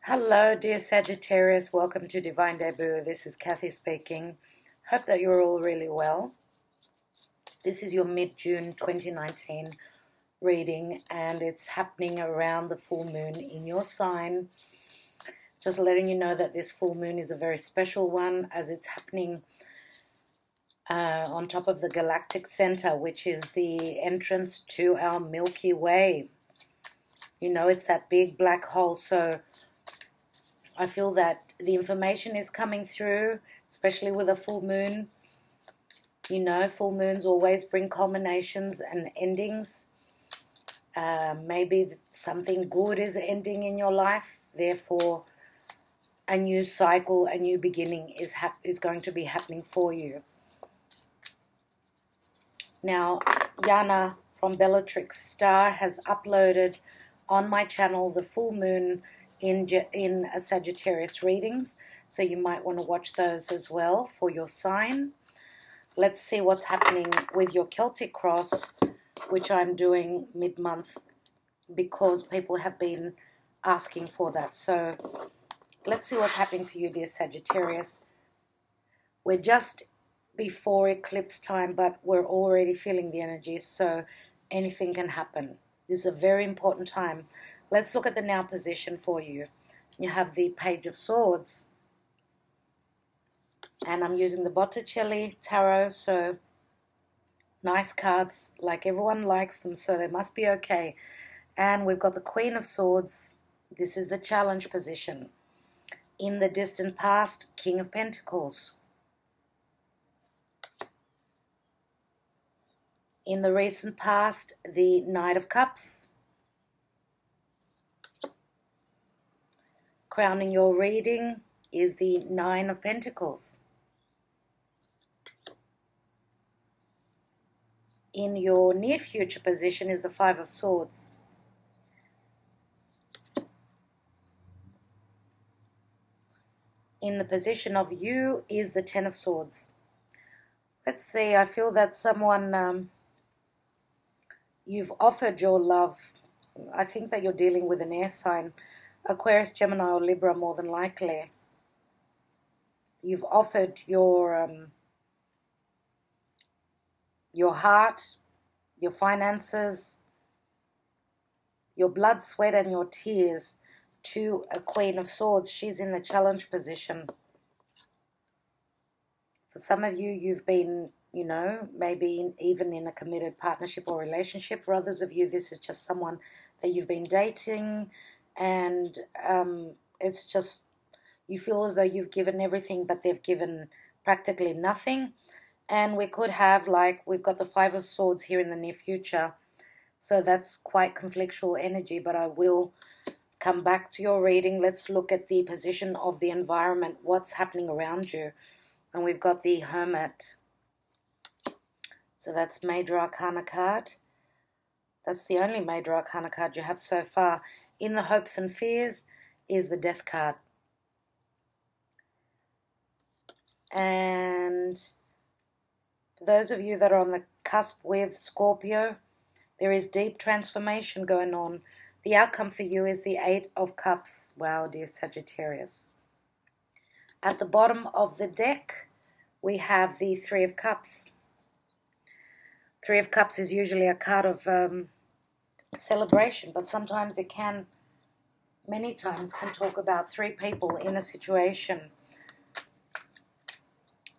Hello, dear Sagittarius. Welcome to Divine Debut. This is Kathy speaking. Hope that you're all really well. This is your mid-June 2019 reading, and it's happening around the full moon in your sign. Just letting you know that this full moon is a very special one, as it's happening on top of the galactic center, which is the entrance to our Milky Way. You know, it's that big black hole, so I feel that the information is coming through, especially with a full moon. You know, full moons always bring culminations and endings. Maybe something good is ending in your life. Therefore, a new cycle, a new beginning is going to be happening for you. Now, Yana from Bellatrix Star has uploaded on my channel the full moon in Sagittarius readings, so you might want to watch those as well for your sign. Let's see what's happening with your Celtic cross, which I'm doing mid-month because people have been asking for that. So let's see what's happening for you, dear Sagittarius. We're just before eclipse time, but we're already feeling the energies, so anything can happen. This is a very important time. Let's look at the now position for you. You have the Page of Swords. And I'm using the Botticelli Tarot, so nice cards, like everyone likes them, so they must be okay. And we've got the Queen of Swords. This is the challenge position. In the distant past, King of Pentacles. In the recent past, the Knight of Cups. Crowning your reading is the Nine of Pentacles. In your near future position is the Five of Swords. In the position of you is the Ten of Swords. Let's see, I feel that someone, you've offered your love. I think that you're dealing with an air sign. Aquarius, Gemini, or Libra, more than likely. You've offered your heart, your finances, your blood, sweat, and your tears to a Queen of Swords. She's in the challenge position. For some of you, you've been, you know, maybe even in a committed partnership or relationship. For others of you, this is just someone that you've been dating, and it's just, you feel as though you've given everything, but they've given practically nothing. And we could have, like, we've got the Five of Swords here in the near future, so that's quite conflictual energy, but I will come back to your reading. Let's look at the position of the environment, what's happening around you. And we've got the Hermit. So that's Major Arcana card. That's the only Major Arcana card you have so far. In the Hopes and Fears is the Death card. And for those of you that are on the cusp with Scorpio, there is deep transformation going on. The outcome for you is the Eight of Cups. Wow, dear Sagittarius. At the bottom of the deck, we have the Three of Cups. Three of Cups is usually a card of celebration, but sometimes it can, many times, can talk about three people in a situation.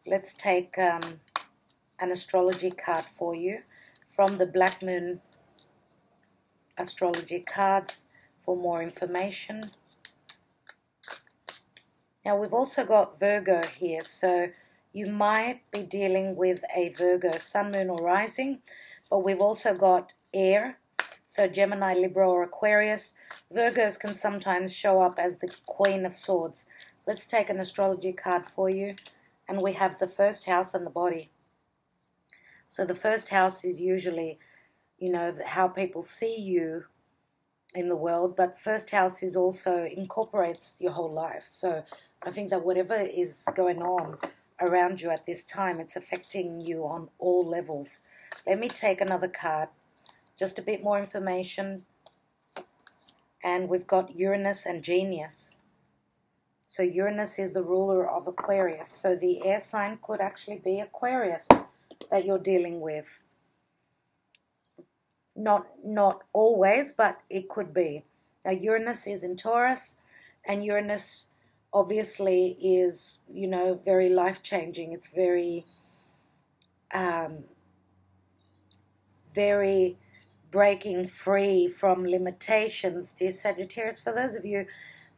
Let's take an astrology card for you from the Black Moon astrology cards for more information. Now, we've also got Virgo here, so you might be dealing with a Virgo sun, moon, or rising, but we've also got air. So Gemini, Libra, or Aquarius. Virgos can sometimes show up as the Queen of Swords. Let's take an astrology card for you. And we have the first house and the body. So the first house is usually, you know, how people see you in the world. But first house is also incorporates your whole life. So I think that whatever is going on around you at this time, it's affecting you on all levels. Let me take another card. Just a bit more information. And we've got Uranus and Genius. So Uranus is the ruler of Aquarius. So the air sign could actually be Aquarius that you're dealing with. Not always, but it could be. Now Uranus is in Taurus, and Uranus obviously is, you know, very life-changing. It's very, very breaking free from limitations, dear Sagittarius. For those of you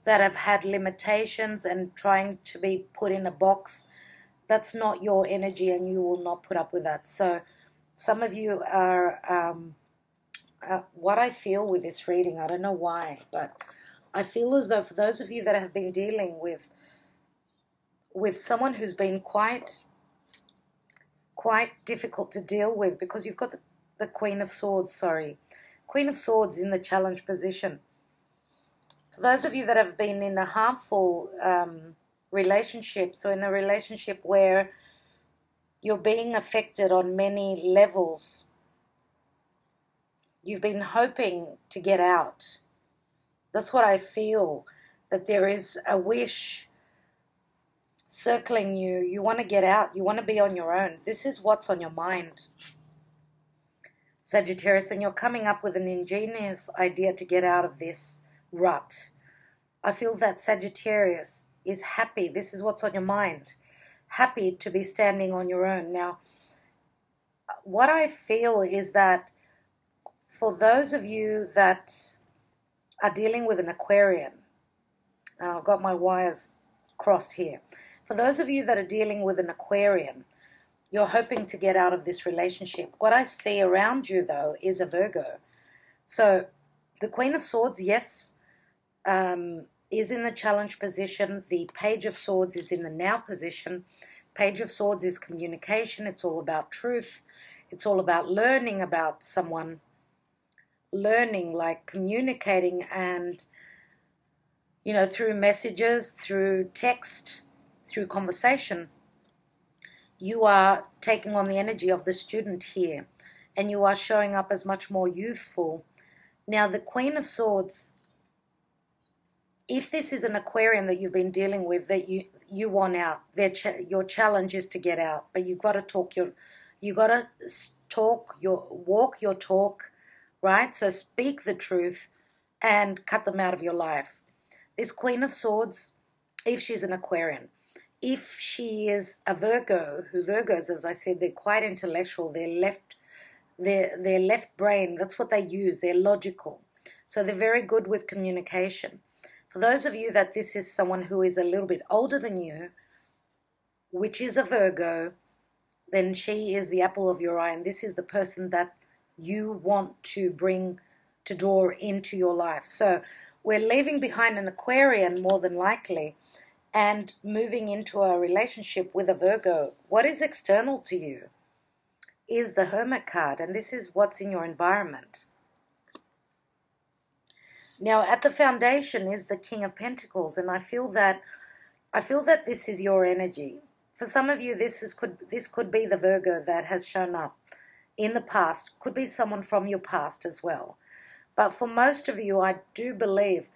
that have had limitations and trying to be put in a box, that's not your energy, and you will not put up with that. So some of you are, what I feel with this reading, I don't know why, but I feel as though for those of you that have been dealing with someone who's been quite difficult to deal with, because you've got the Queen of Swords, Queen of Swords in the challenge position. For those of you that have been in a harmful relationship, so in a relationship where you're being affected on many levels, you've been hoping to get out. That's what I feel, that there is a wish circling you. You want to get out. You want to be on your own. This is what's on your mind, Sagittarius, and you're coming up with an ingenious idea to get out of this rut. I feel that Sagittarius is happy. This is what's on your mind. Happy to be standing on your own. Now, what I feel is that for those of you that are dealing with an Aquarian, and I've got my wires crossed here. For those of you that are dealing with an Aquarian, you're hoping to get out of this relationship. What I see around you, though, is a Virgo. So the Queen of Swords, yes, is in the challenge position. The Page of Swords is in the now position. Page of Swords is communication. It's all about truth. It's all about learning about someone. Learning, like communicating, and, you know, through messages, through text, through conversation. You are taking on the energy of the student here, and you are showing up as much more youthful. Now, the Queen of Swords, if this is an Aquarian that you've been dealing with, that you want out, your challenge is to get out, but you've got to walk your talk, right? So speak the truth and cut them out of your life. This Queen of Swords, if she's an Aquarian, if she is a Virgo, who Virgos, as I said, they're quite intellectual, they're left brain, that's what they use, they're logical. So they're very good with communication. For those of you that this is someone who is a little bit older than you, which is a Virgo, then she is the apple of your eye, and this is the person that you want to draw into your life. So we're leaving behind an Aquarian more than likely and moving into a relationship with a Virgo. What is external to you is the Hermit card, and this is what's in your environment. Now, at the foundation is the King of Pentacles, and I feel that this is your energy. For some of you, this could be the Virgo that has shown up in the past. Could be someone from your past as well. But for most of you, I do believe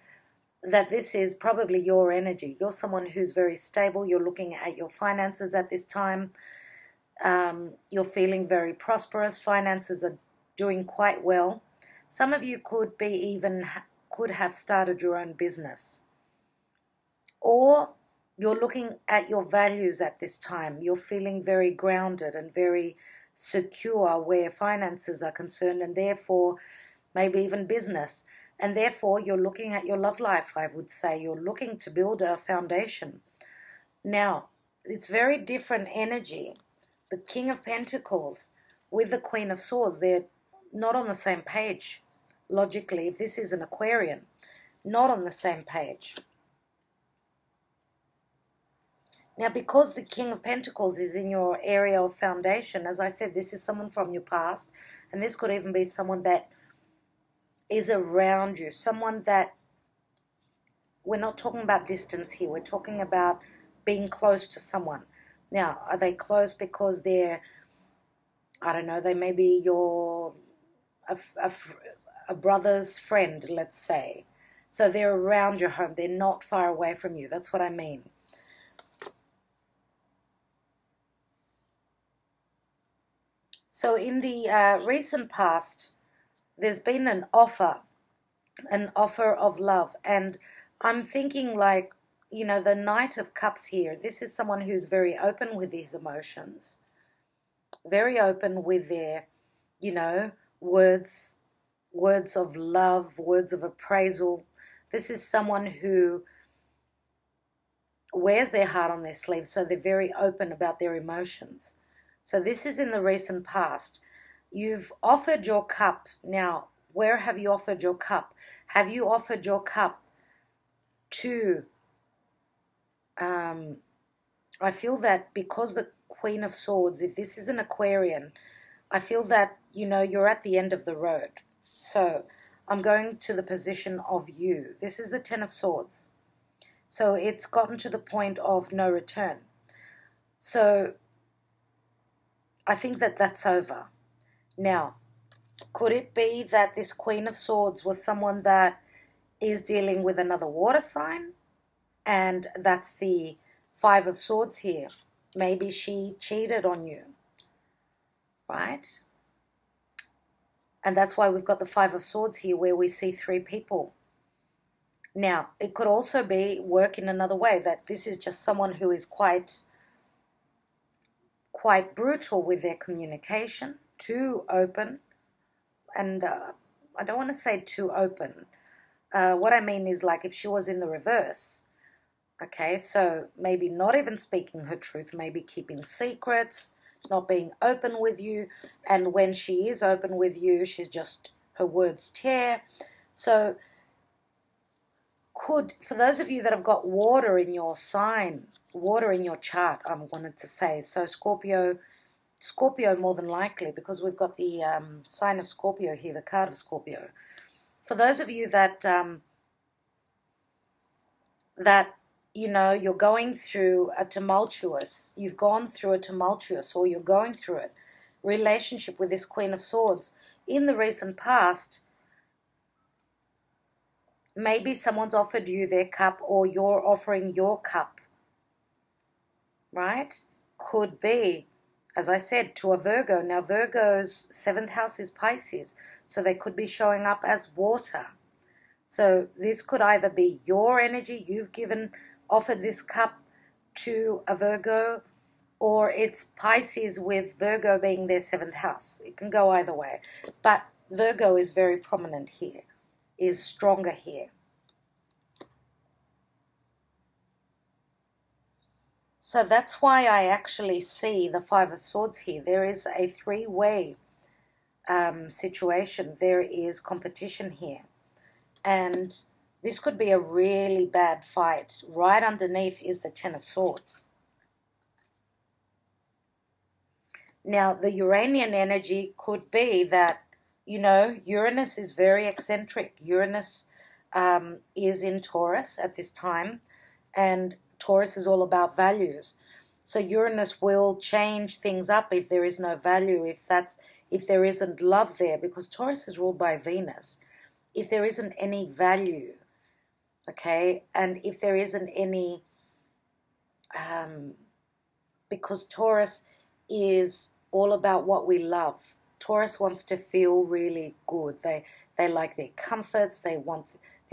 that this is probably your energy. You're someone who's very stable. You're looking at your finances at this time. You're feeling very prosperous. Finances are doing quite well. Some of you could have started your own business. Or you're looking at your values at this time. You're feeling very grounded and very secure where finances are concerned, and therefore maybe even business. And therefore you're looking at your love life, I would say. You're looking to build a foundation. Now, it's very different energy. The King of Pentacles with the Queen of Swords, they're not on the same page. Logically, if this is an Aquarian, not on the same page. Now, because the King of Pentacles is in your area of foundation, as I said, this is someone from your past, and this could even be someone that is around you, someone that, we're not talking about distance here, we're talking about being close to someone. Now, are they close because they're, I don't know, they may be a brother's friend, let's say. So they're around your home. They're not far away from you. That's what I mean. So in the recent past, there's been an offer of love. And I'm thinking like, you know, the Knight of Cups here. This is someone who's very open with his emotions. Very open with their, you know, words of love, words of appraisal. This is someone who wears their heart on their sleeve, so they're very open about their emotions. So this is in the recent past. You've offered your cup. Now, where have you offered your cup? Have you offered your cup to, I feel that because the Queen of Swords, if this is an Aquarian, I feel that, you know, you're at the end of the road. So I'm going to the position of you. This is the Ten of Swords. So it's gotten to the point of no return. So I think that that's over. Now, could it be that this Queen of Swords was someone that is dealing with another water sign? And that's the Five of Swords here. Maybe she cheated on you, right? And that's why we've got the Five of Swords here, where we see three people. Now, it could also be work in another way, that this is just someone who is quite brutal with their communication, too open. And I don't want to say too open. What I mean is, like, if she was in the reverse, okay, so maybe not even speaking her truth, maybe keeping secrets, not being open with you, and when she is open with you, she's just, her words tear. So for those of you that have got water in your sign, water in your chart, I wanted to say, so Scorpio more than likely, because we've got the sign of Scorpio here, the card of Scorpio. For those of you that you know, you're going through a tumultuous, you've gone through a tumultuous, or you're going through it, relationship with this Queen of Swords in the recent past, maybe someone's offered you their cup, or you're offering your cup, right? Could be, as I said, to a Virgo. Now, Virgo's 7th house is Pisces, so they could be showing up as water. So this could either be your energy, you've offered this cup to a Virgo, or it's Pisces with Virgo being their 7th house. It can go either way. But Virgo is very prominent here, is stronger here. So that's why I actually see the Five of Swords here. There is a three-way situation. There is competition here. And this could be a really bad fight. Right underneath is the Ten of Swords. Now, the Uranian energy could be that, you know, Uranus is very eccentric. Uranus is in Taurus at this time, and Taurus is all about values. So Uranus will change things up if there is no value, if there isn't love there, because Taurus is ruled by Venus. If there isn't any value, okay, and if there isn't any, because Taurus is all about what we love. Taurus wants to feel really good. They like their comforts. They've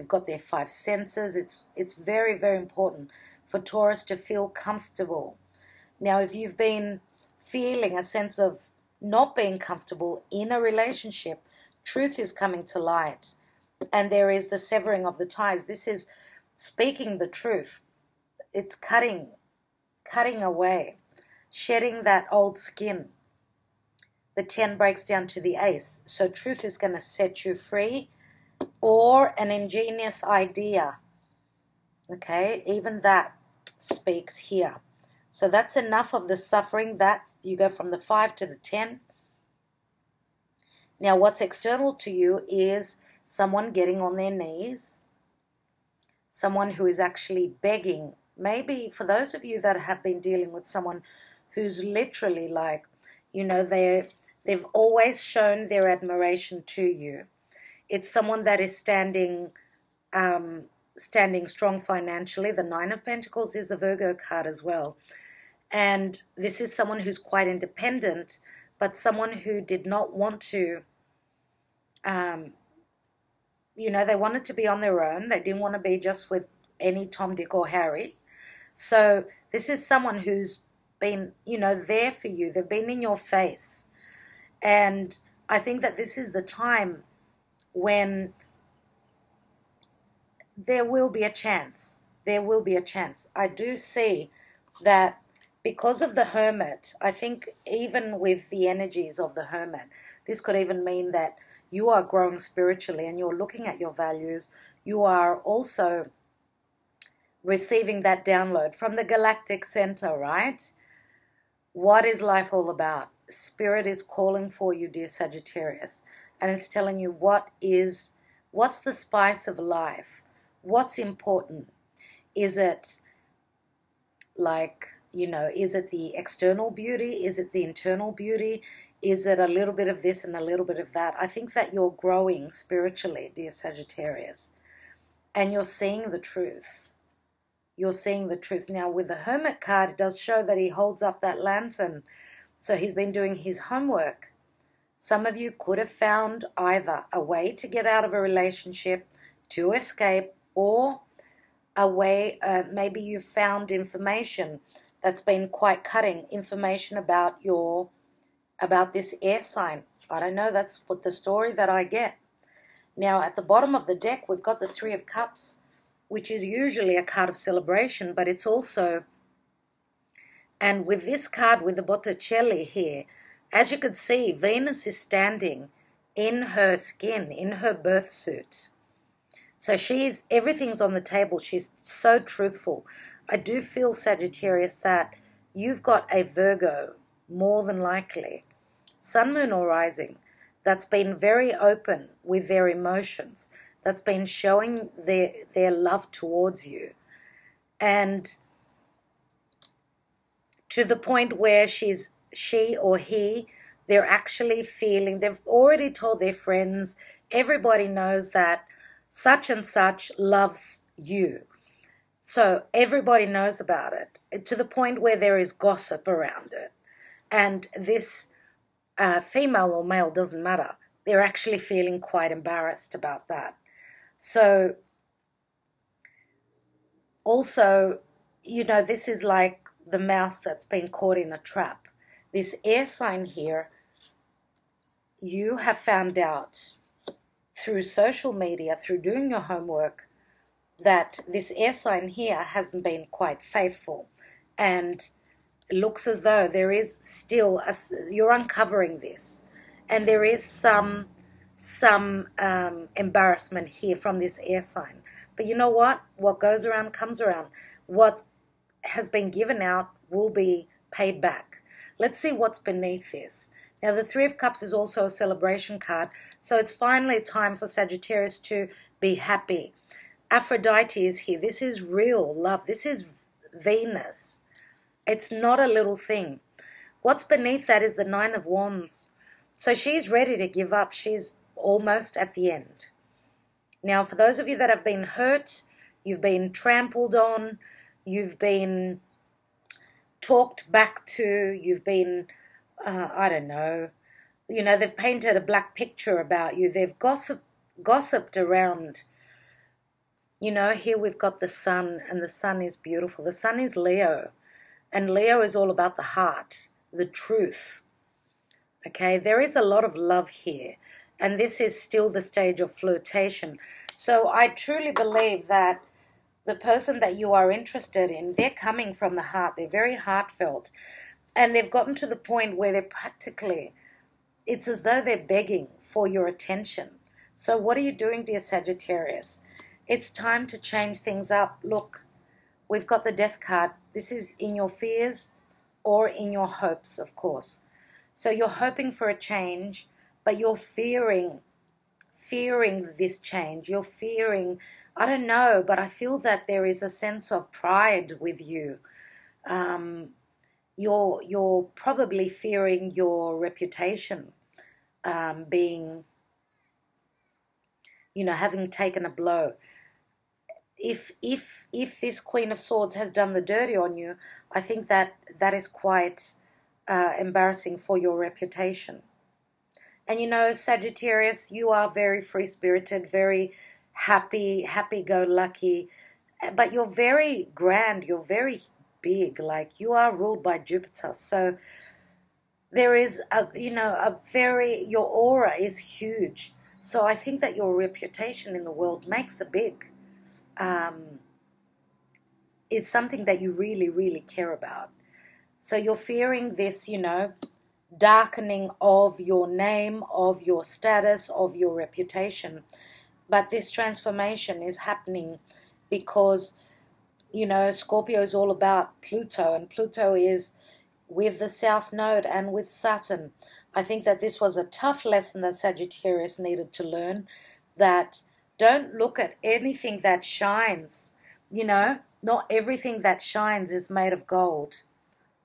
got their 5 senses. It's very, very important for Taurus to feel comfortable. Now, if you've been feeling a sense of not being comfortable in a relationship, truth is coming to light. And there is the severing of the ties. This is speaking the truth. It's cutting away, shedding that old skin. The 10 breaks down to the ace. So truth is going to set you free, or an ingenious idea. Okay, even that speaks here. So that's enough of the suffering. That you go from the 5 to the 10. Now, what's external to you is someone getting on their knees, someone who is actually begging. Maybe for those of you that have been dealing with someone who's literally like, you know, they've always shown their admiration to you. It's someone that is standing standing strong financially. The Nine of Pentacles is the Virgo card as well. And this is someone who's quite independent, but someone who did not want to, you know, they wanted to be on their own. They didn't want to be just with any Tom, Dick, or Harry. So this is someone who's been, you know, there for you. They've been in your face. And I think that this is the time when there will be a chance. There will be a chance. I do see that because of the Hermit, I think even with the energies of the Hermit, this could even mean that you are growing spiritually and you're looking at your values. You are also receiving that download from the galactic center, right? What is life all about? Spirit is calling for you, dear Sagittarius, and it's telling you what's the spice of life? What's important? Is it like, you know, is it the external beauty? Is it the internal beauty? Is it a little bit of this and a little bit of that? I think that you're growing spiritually, dear Sagittarius, and you're seeing the truth. You're seeing the truth. Now, with the Hermit card, it does show that he holds up that lantern. So he's been doing his homework. Some of you could have found either a way to get out of a relationship, to escape, or a way, maybe you found information that's been quite cutting, information about this air sign. I don't know, that's what the story that I get. Now, at the bottom of the deck, we've got the Three of Cups, which is usually a card of celebration, but it's also, and with this card, with the Botticelli here, as you could see, Venus is standing in her skin, in her birth suit. So everything's on the table. She's so truthful. I do feel, Sagittarius, that you've got a Virgo, more than likely, Sun, Moon, or Rising, that's been very open with their emotions, that's been showing their love towards you. And to the point where she or he, they're actually feeling, they've already told their friends, everybody knows that such and such loves you. So everybody knows about it, to the point where there is gossip around it. And this female or male, doesn't matter, they're actually feeling quite embarrassed about that. So also, you know, this is like the mouse that's been caught in a trap. This air sign here, you have found out through social media, through doing your homework, that this air sign here hasn't been quite faithful. And it looks as though there is still, you're uncovering this. And there is some embarrassment here from this air sign. But you know what? What goes around comes around. What has been given out will be paid back. Let's see what's beneath this. Now, the Three of Cups is also a celebration card, so it's finally time for Sagittarius to be happy. Aphrodite is here. This is real love. This is Venus. It's not a little thing. What's beneath that is the Nine of Wands. So she's ready to give up. She's almost at the end. Now, for those of you that have been hurt, you've been trampled on, you've been talked back to, you've been, I don't know, you know, they've painted a black picture about you. They've gossiped around. You know, here we've got the sun, and the sun is beautiful. The sun is Leo, and Leo is all about the heart, the truth. Okay, there is a lot of love here, and this is still the stage of flirtation. So I truly believe that the person that you are interested in, they're coming from the heart. They're very heartfelt, and they've gotten to the point where they're practically, it's as though they're begging for your attention. So what are you doing, dear Sagittarius? It's time to change things up. Look, we've got the Death card. This is in your fears or in your hopes, of course. So you're hoping for a change, but you're fearing this change. You're fearing, I don't know, but I feel that there is a sense of pride with you. You're probably fearing your reputation being, you know, having taken a blow. if this Queen of Swords has done the dirty on you, I think that is quite embarrassing for your reputation. And you know, Sagittarius, you are very free-spirited, very happy-go-lucky, but you're very grand, you're very big, like you are ruled by Jupiter. So there is your aura is huge. So I think that your reputation in the world makes a big, is something that you really, really care about. So you're fearing this, darkening of your name, of your status, of your reputation. But this transformation is happening because, Scorpio is all about Pluto, and Pluto is with the South Node and with Saturn. I think that this was a tough lesson that Sagittarius needed to learn, that don't look at anything that shines. Not everything that shines is made of gold.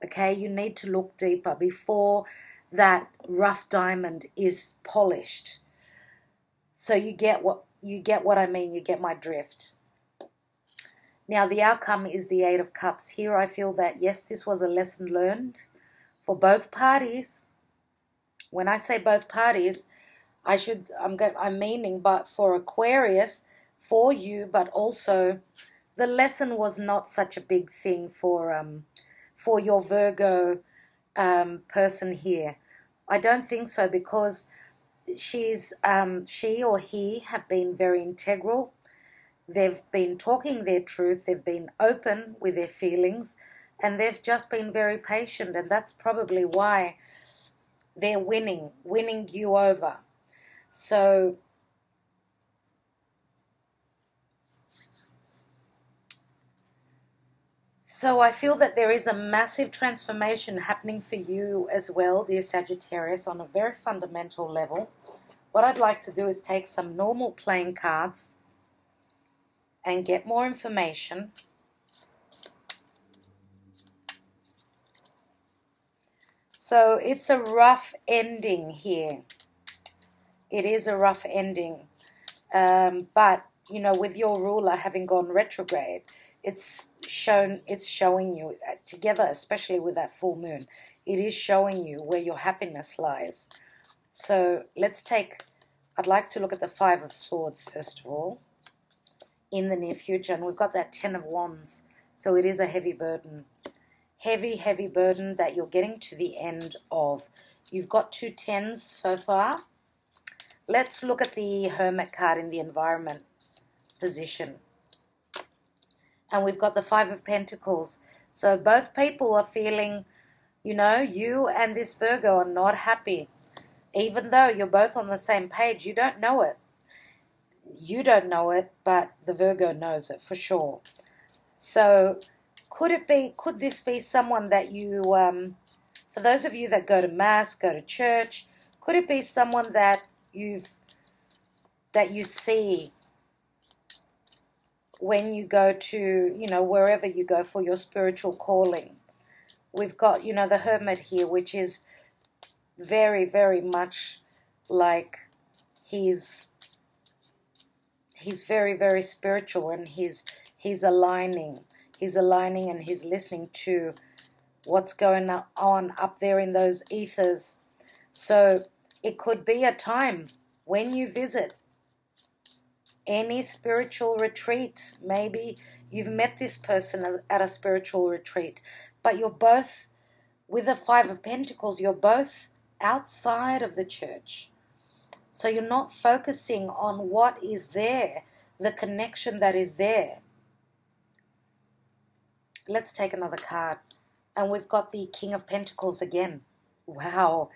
Okay, you need to look deeper before that rough diamond is polished. So you get what I mean, you get my drift. Now the outcome is the Eight of Cups. Here I feel that yes, this was a lesson learned for both parties. When I say both parties, I'm meaning but for Aquarius, for you, but also the lesson was not such a big thing for your Virgo person here. I don't think so, because she or he have been very integral. They've been talking their truth. They've been open with their feelings, and they've just been very patient, and that's probably why they're winning you over. So I feel that there is a massive transformation happening for you as well, dear Sagittarius, on a very fundamental level. What I'd like to do is take some normal playing cards and get more information. So it's a rough ending here. It is a rough ending. But, with your ruler having gone retrograde, it's showing you together, especially with that full moon, it is showing you where your happiness lies. So I'd like to look at the Five of Swords first of all, in the near future, and we've got that Ten of Wands. So it is a heavy burden. Heavy burden that you're getting to the end of. You've got 2 tens so far. Let's look at the Hermit card in the environment position. And we've got the Five of Pentacles. So both people are feeling, you and this Virgo are not happy. Even though you're both on the same page, you don't know it. You don't know it, but the Virgo knows it for sure. So could this be someone that you, for those of you that go to Mass, go to church, could it be someone that you see when you go to, wherever you go for your spiritual calling? We've got, the Hermit here, which is very, very much like he's very, very spiritual, and he's aligning and he's listening to what's going on up there in those ethers. So it could be a time when you visit any spiritual retreat. Maybe you've met this person at a spiritual retreat, but you're both, with the Five of Pentacles, you're both outside of the church. So you're not focusing on what is there, the connection that is there. Let's take another card. And we've got the King of Pentacles again. Wow.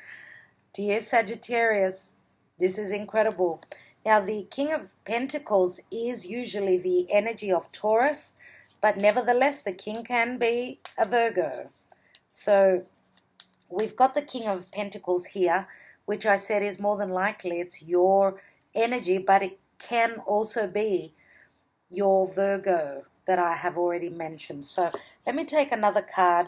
Dear Sagittarius, this is incredible. Now, the King of Pentacles is usually the energy of Taurus, but nevertheless, the King can be a Virgo. So we've got the King of Pentacles here, which I said is more than likely it's your energy, but it can also be your Virgo that I have already mentioned. So let me take another card.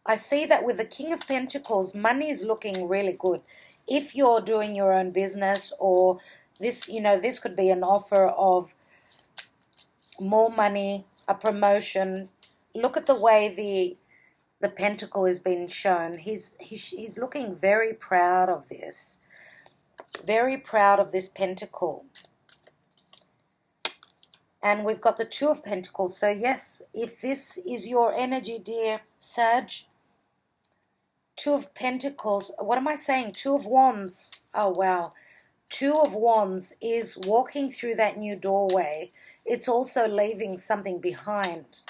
I see that with the King of Pentacles, money is looking really good. If you're doing your own business, or this, this could be an offer of more money, a promotion. Look at the way the pentacle is being shown. He's looking very proud of this. Very proud of this pentacle. And we've got the Two of Pentacles. So yes, if this is your energy, dear Sag, Two of Pentacles. What am I saying? Two of Wands. Oh, wow. Two of Wands is walking through that new doorway. It's also leaving something behind.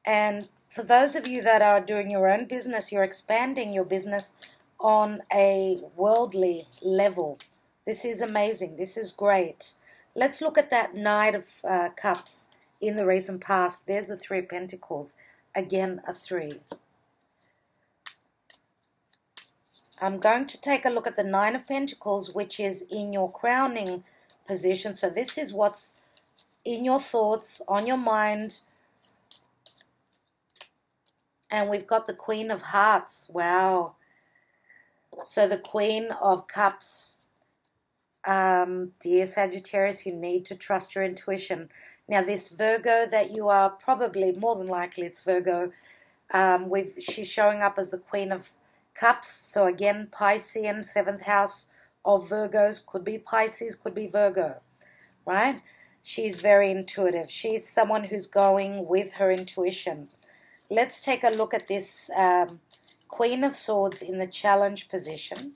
And for those of you that are doing your own business, you're expanding your business on a worldly level. This is amazing. This is great. Let's look at that Knight of Cups in the recent past. There's the Three of Pentacles. Again, a 3. I'm going to take a look at the Nine of Pentacles, which is in your crowning position. So this is what's in your thoughts, on your mind. And we've got the Queen of Hearts. Wow. So the Queen of Cups. Dear Sagittarius, you need to trust your intuition. Now this Virgo that you are, probably more than likely it's Virgo. She's showing up as the Queen of Cups. So again, Piscean, 7th house of Virgos. Could be Pisces, could be Virgo, right? She's very intuitive. She's someone who's going with her intuition. Let's take a look at this Queen of Swords in the challenge position.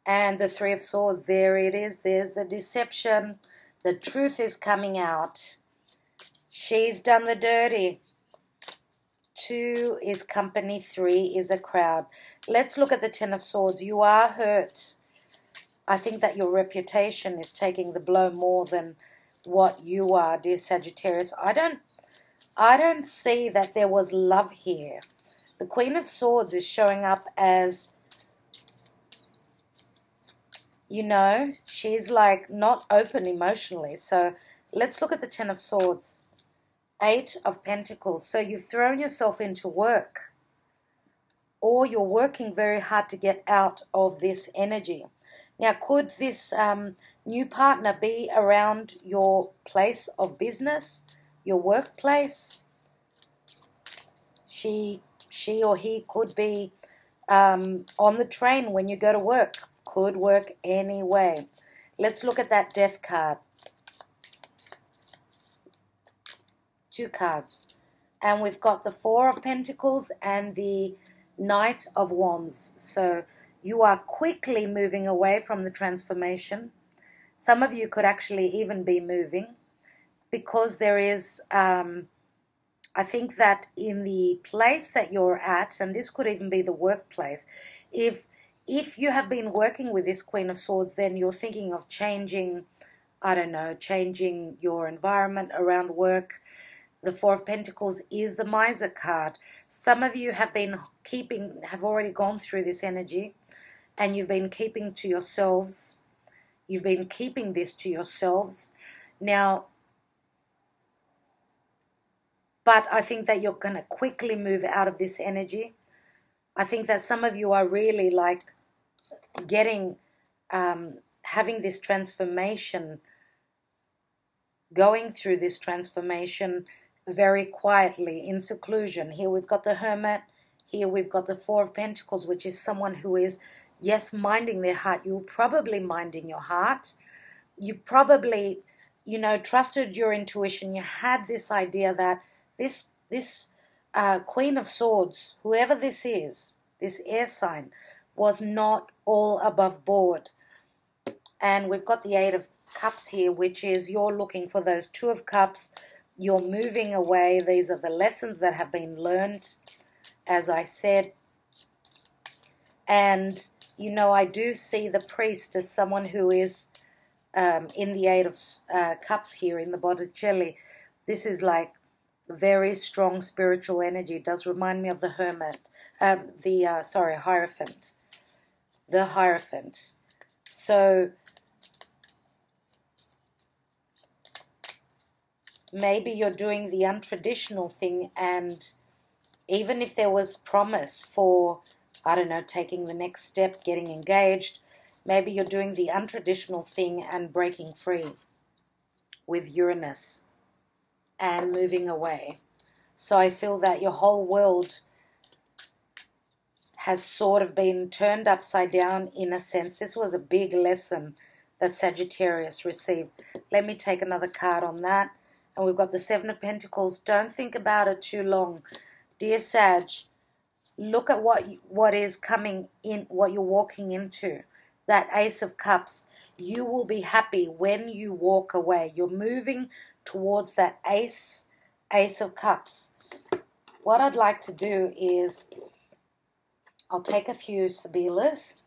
And the Three of Swords, there it is. There's the deception. The truth is coming out. She's done the dirty. 2 is company, 3 is a crowd. Let's look at the Ten of Swords. You are hurt. I think that your reputation is taking the blow more than what you are, dear Sagittarius. I don't see that there was love here. The Queen of Swords is showing up as, you know, she's like not open emotionally. So let's look at the Ten of Swords. 8 of Pentacles. So you've thrown yourself into work, or you're working very hard to get out of this energy. Now, could this new partner be around your place of business, your workplace? She or he could be on the train when you go to work. Could work any way. Let's look at that Death card. 2 cards. And we've got the Four of Pentacles and the Knight of Wands. So you are quickly moving away from the transformation. Some of you could actually even be moving, because there is, I think that in the place that you're at, and this could even be the workplace, if you have been working with this Queen of Swords, then you're thinking of changing, I don't know, changing your environment around work. The Four of Pentacles is the Miser card. Some of you have already gone through this energy, and you've been keeping to yourselves. You've been keeping this to yourselves. Now, but I think that you're going to quickly move out of this energy. I think that some of you are really like getting, having this transformation, going through this transformation very quietly, in seclusion. Here we've got the Hermit. Here we've got the Four of Pentacles, which is someone who is, yes, minding their heart. You're probably minding your heart. You probably, you know, trusted your intuition. You had this idea that this Queen of Swords, whoever this is, this air sign, was not all above board. And we've got the Eight of Cups here, which is you're looking for those Two of Cups. You're moving away. These are the lessons that have been learned, as I said. And, you know, I do see the priest as someone who is in the Eight of Cups here in the Botticelli. This is like very strong spiritual energy. It does remind me of the Hermit. Hierophant. The Hierophant. So maybe you're doing the untraditional thing, and even if there was promise for, I don't know, taking the next step, getting engaged, Maybe you're doing the untraditional thing and breaking free with Uranus and moving away. So I feel that your whole world has sort of been turned upside down in a sense. This was a big lesson that Sagittarius received. Let me take another card on that. And we've got the Seven of Pentacles. Don't think about it too long. Dear Sag, look at what is coming in, what you're walking into. That Ace of Cups. You will be happy when you walk away. You're moving towards that Ace of Cups. What I'd like to do is, I'll take a few SIBILLAS.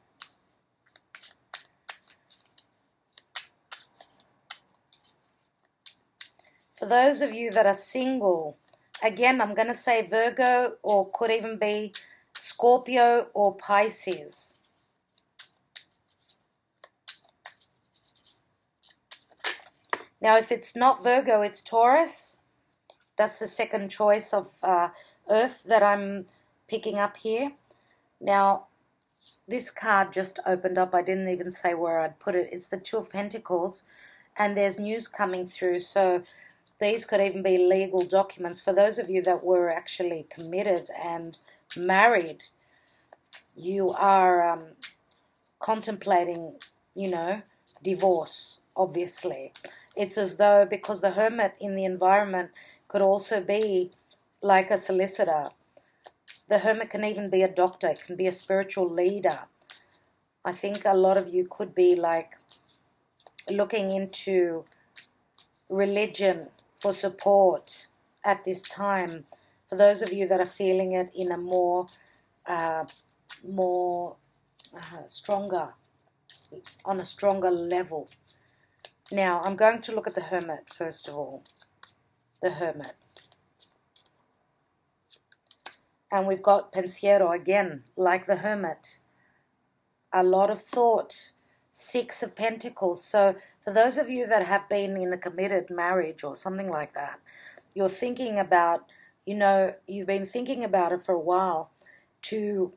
For those of you that are single, again, I'm going to say Virgo, or could even be Scorpio or Pisces. Now, if it's not Virgo, it's Taurus. That's the second choice of Earth that I'm picking up here. Now, this card just opened up. I didn't even say where I'd put it. It's the Two of Pentacles, and there's news coming through. So these could even be legal documents. For those of you that were actually committed and married, you are contemplating, you know, divorce, obviously. It's as though, because the Hermit in the environment could also be like a solicitor. The Hermit can even be a doctor. It can be a spiritual leader. I think a lot of you could be like looking into religion for support at this time. For those of you that are feeling it in a stronger, on a stronger level. Now, I'm going to look at the Hermit first of all. The Hermit. And we've got Pensiero again, like the Hermit. A lot of thought. Six of Pentacles. So for those of you that have been in a committed marriage or something like that, you're thinking about, you know, you've been thinking about it for a while, to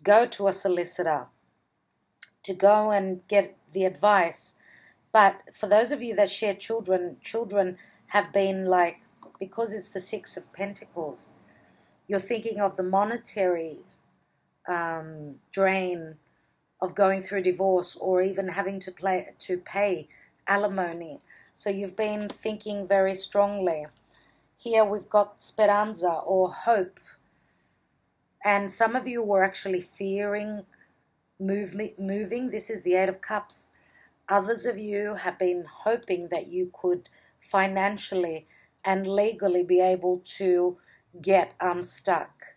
go to a solicitor, to go and get the advice. But for those of you that share children, children have been like, because it's the Six of Pentacles, you're thinking of the monetary drain of going through divorce, or even having to pay alimony. So you've been thinking very strongly. Here we've got speranza, or hope. And some of you were actually fearing moving. This is the Eight of Cups. Others of you have been hoping that you could financially and legally be able to get unstuck,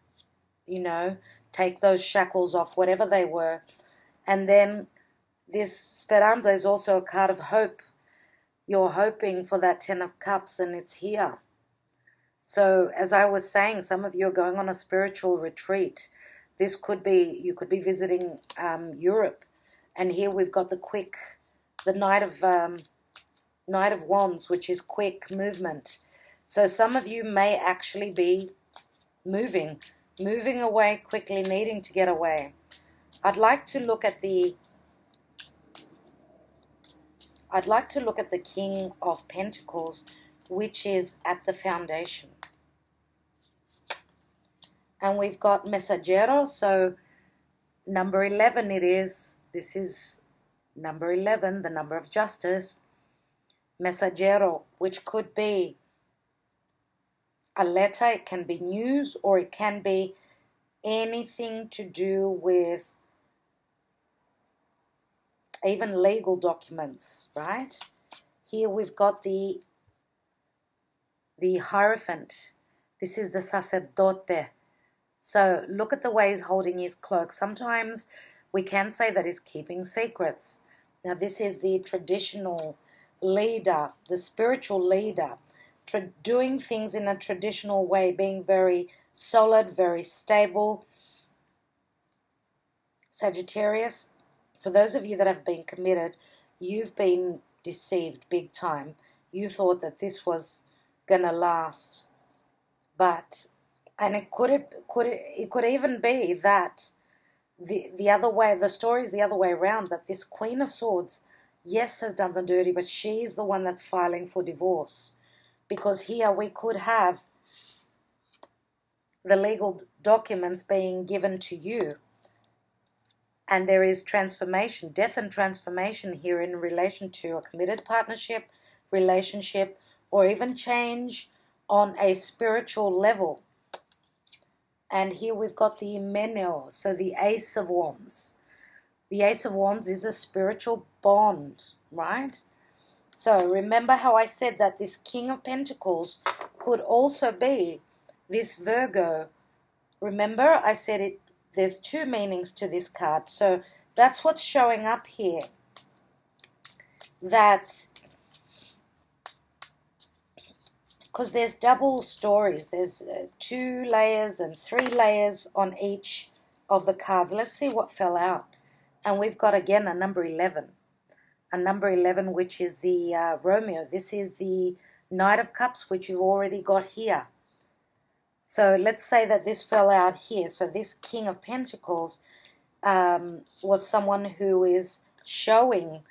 you know, take those shackles off, whatever they were. And then this Speranza is also a card of hope. You're hoping for that Ten of Cups, and it's here. So as I was saying, some of you are going on a spiritual retreat. This could be, you could be visiting Europe. And here we've got the Knight of Wands, which is quick movement. So some of you may actually be moving away quickly, needing to get away. I'd like to look at the King of Pentacles, which is at the foundation. And we've got Messaggero, so number 11 it is. This is number 11, the number of justice. Messaggero, which could be a letter, it can be news, or it can be anything to do with even legal documents, right? Here we've got the Hierophant. This is the Sacerdote. So look at the way he's holding his cloak. Sometimes we can say that he's keeping secrets. Now this is the traditional leader, the spiritual leader, doing things in a traditional way, being very solid, very stable. Sagittarius, for those of you that have been committed, you've been deceived big time. You thought that this was gonna last, and it could even be that the other way, the story is the other way around, that this Queen of Swords, yes, has done the dirty, but she's the one that's filing for divorce. Because here we could have the legal documents being given to you. And there is transformation, death and transformation here in relation to a committed partnership, relationship, or even change on a spiritual level. And here we've got the Menor, so the Ace of Wands. The Ace of Wands is a spiritual bond, right? So remember how I said that this King of Pentacles could also be this Virgo. Remember I said it. There's two meanings to this card. So that's what's showing up here. That, because there's double stories. There's 2 layers and 3 layers on each of the cards. Let's see what fell out. And we've got, again, a number 11. A number 11, which is the Romeo. This is the Knight of Cups, which you've already got here. So let's say that this fell out here. So this King of Pentacles was someone who is showing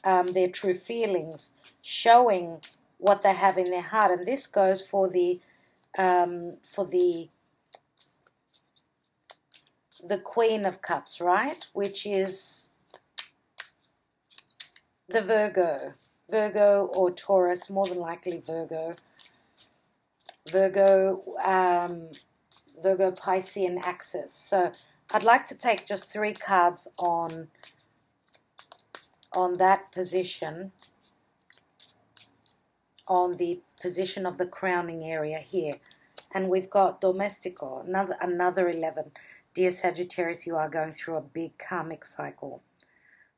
their true feelings, showing what they have in their heart. And this goes for the Queen of Cups, right? Which is the Virgo or Taurus, more than likely Virgo, Piscean axis. So I'd like to take just 3 cards on that position, on the position of the crowning area here. And we've got Domestico, another 11. Dear Sagittarius, you are going through a big karmic cycle.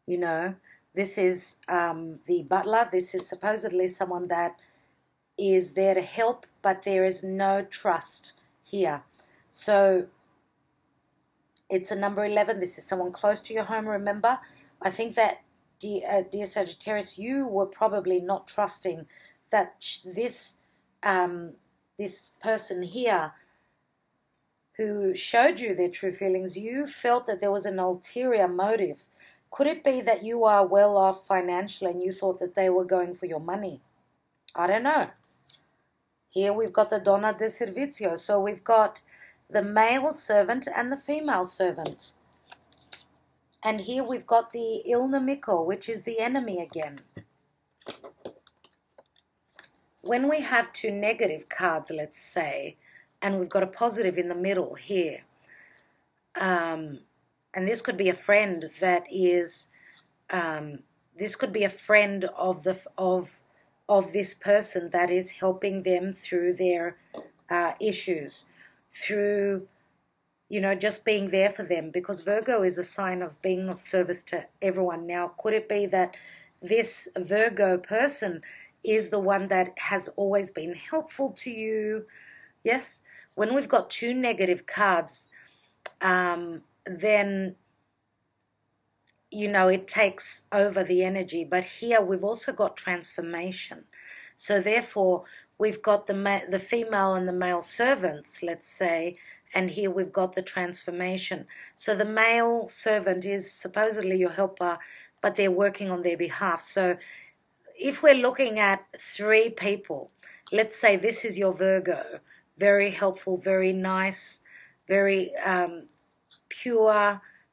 You know, this is the butler. This is supposedly someone that is there to help, but there is no trust here. So it's a number 11. This is someone close to your home, remember. I think that, dear Sagittarius, you were probably not trusting that this person here who showed you their true feelings, you felt that there was an ulterior motive. Could it be that you are well off financially and you thought that they were going for your money? I don't know. Here we've got the Donna de Servizio. So we've got the male servant and the female servant. And here we've got the Il Nemico, which is the enemy again. When we have 2 negative cards, let's say, and we've got a positive in the middle here, and this could be a friend that is, this could be a friend of this person that is helping them through their issues, through, you know, just being there for them, because Virgo is a sign of being of service to everyone. Now, could it be that this Virgo person is the one that has always been helpful to you? Yes? When we've got 2 negative cards, then, you know, it takes over the energy. But here we've also got transformation. So therefore, we've got the female and the male servants, let's say, and here we've got the transformation. So the male servant is supposedly your helper, but they're working on their behalf. So if we're looking at 3 people, let's say this is your Virgo, very helpful, very nice, very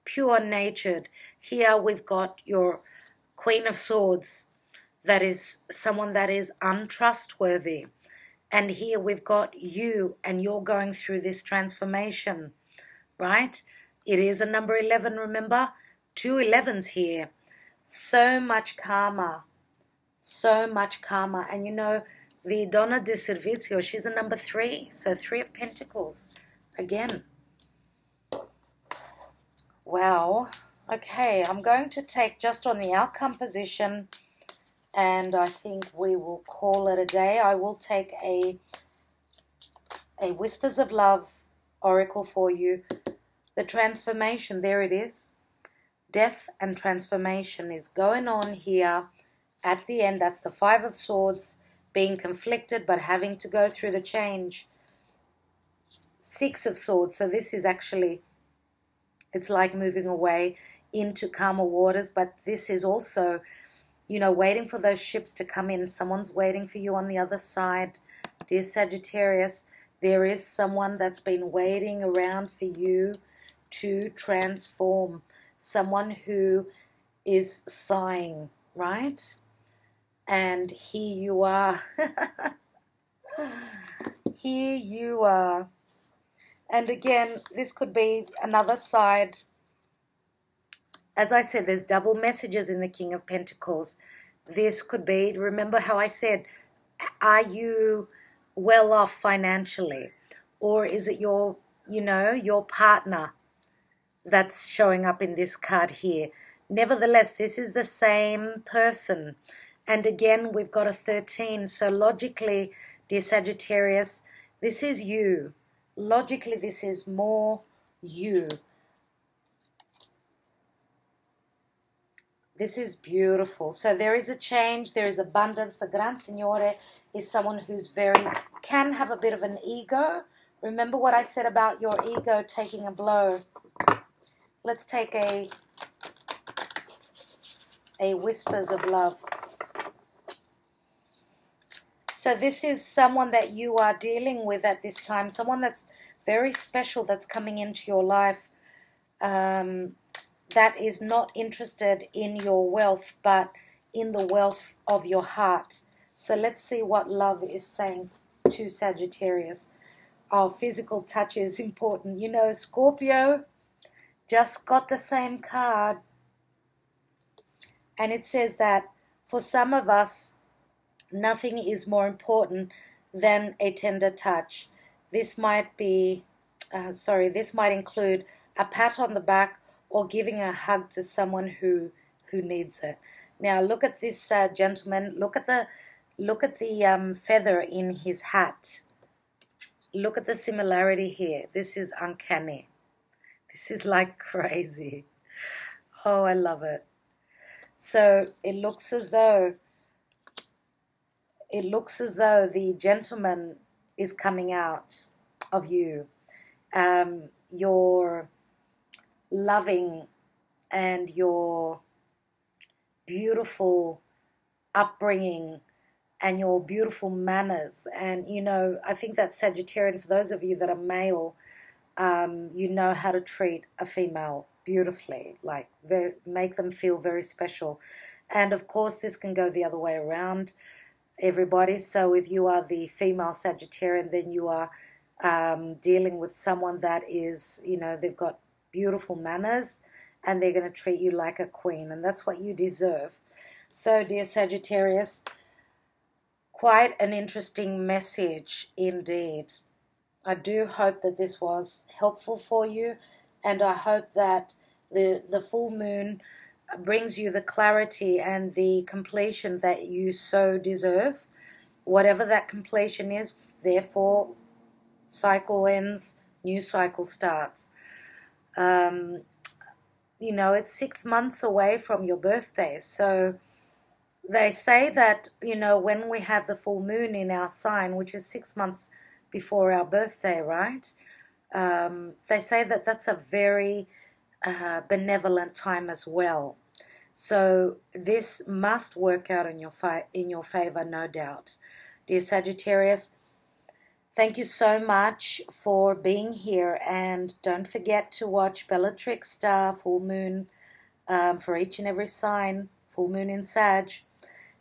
pure-natured. Here we've got your Queen of Swords, that is someone that is untrustworthy. And here we've got you, and you're going through this transformation, right? It is a number 11, remember? 2 11s here. So much karma. So much karma. And you know, the Donna de Servizio, she's a number 3. So 3 of Pentacles again. Wow. Okay, I'm going to take just on the outcome position, and I think we will call it a day. I will take a Whispers of Love oracle for you. The transformation, there it is. Death and transformation is going on here at the end. That's the 5 of Swords, being conflicted but having to go through the change. 6 of Swords, so this is actually It's like moving away into calmer waters, but this is also, waiting for those ships to come in. Someone's waiting for you on the other side. Dear Sagittarius, there is someone that's been waiting around for you to transform. Someone who is sighing, right? And here you are. Here you are. And again, this could be another side. As I said, there's double messages in the King of Pentacles. This could be, remember how I said, are you well off financially? Or is it your partner that's showing up in this card here? Nevertheless, this is the same person. And again, we've got a 13. So logically, dear Sagittarius, this is you. Logically, this is more you. This is beautiful. So there is a change. There is abundance. The Gran Signore is someone who's can have a bit of an ego. Remember what I said about your ego taking a blow. Let's take a Whispers of Love. So this is someone that you are dealing with at this time. Someone that's very special that's coming into your life. That is not interested in your wealth, but in the wealth of your heart. So let's see what love is saying to Sagittarius. Oh, physical touch is important. Scorpio just got the same card. And it says that for some of us, nothing is more important than a tender touch. This might be, this might include a pat on the back or giving a hug to someone who needs it. Now look at this gentleman. Look at the feather in his hat. Look at the similarity here. This is uncanny. This is like crazy. Oh, I love it. So it looks as though the gentleman is coming out of you. Your loving and your beautiful upbringing and your beautiful manners. And, I think that Sagittarian, for those of you that are male, you know how to treat a female beautifully, like make them feel very special. And, of course, this can go the other way around, everybody. So if you are the female Sagittarian, then you are dealing with someone that is, they've got beautiful manners and they're going to treat you like a queen, and that's what you deserve. So, dear Sagittarius, quite an interesting message indeed. I do hope that this was helpful for you, and I hope that the full moon brings you the clarity and the completion that you so deserve. Whatever that completion is, therefore, cycle ends, new cycle starts. It's 6 months away from your birthday. So they say that, when we have the full moon in our sign, which is 6 months before our birthday, right? They say that that's a very benevolent time as well. So this must work out in your favor, no doubt. Dear Sagittarius, thank you so much for being here, and don't forget to watch Bellatrix Star full moon for each and every sign, full moon in Sag.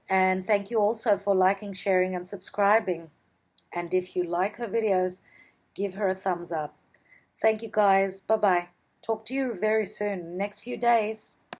And thank you also for liking, sharing, and subscribing. And if you like her videos, give her a thumbs up. Thank you guys. Bye-bye. Talk to you very soon, next few days.